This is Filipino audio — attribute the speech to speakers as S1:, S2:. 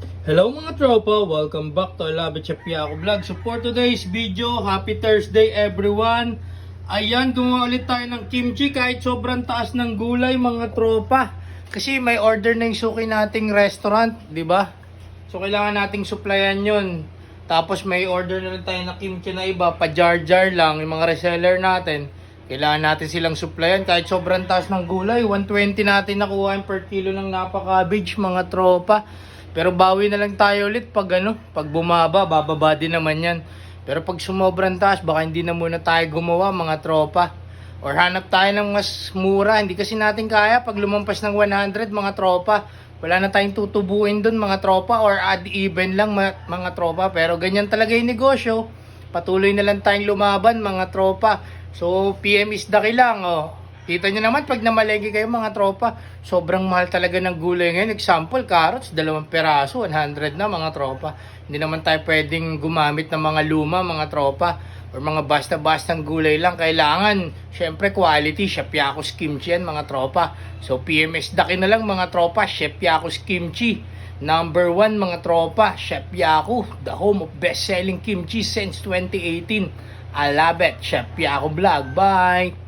S1: Hello mga tropa, welcome back to Alabit Chapiaco Vlog. So for today's video, happy Thursday everyone. Ayan, gumawa ulit tayo ng kimchi kahit sobrang taas ng gulay mga tropa. Kasi may order na yung suki nating restaurant, di ba? So kailangan nating supplyan yun. Tapos may order na rin tayo na kimchi na iba, pa jar-jar lang, yung mga reseller natin. Kailangan natin silang supplyan kahit sobrang taas ng gulay. 120 natin nakuha per kilo ng napa cabbage mga tropa. Pero bawi na lang tayo ulit pag pag bumaba, bababa din naman yan. Pero pag sumobrang taas, baka hindi na muna tayo gumawa mga tropa. Or hanap tayo ng mas mura, hindi kasi natin kaya pag lumampas ng 100 mga tropa. Wala na tayong tutubuin dun mga tropa or add even lang mga tropa. Pero ganyan talaga yung negosyo. Patuloy na lang tayong lumaban mga tropa. So PM is daki lang oh. Kita nyo naman pag namalengke kayo mga tropa, sobrang mahal talaga ng gulay ngayon. Example, carrots, 2 peraso, 100 na mga tropa. Hindi naman tayo pwedeng gumamit ng mga luma mga tropa or mga basta-bastang gulay lang. Kailangan, syempre quality, Chef Yako's Kimchi yan mga tropa. So PMS daki na lang mga tropa, Chef Yako's Kimchi. Number 1 mga tropa, Chef Yako, the home of best-selling kimchi since 2018. I love it, Chef Yako Vlog. Bye!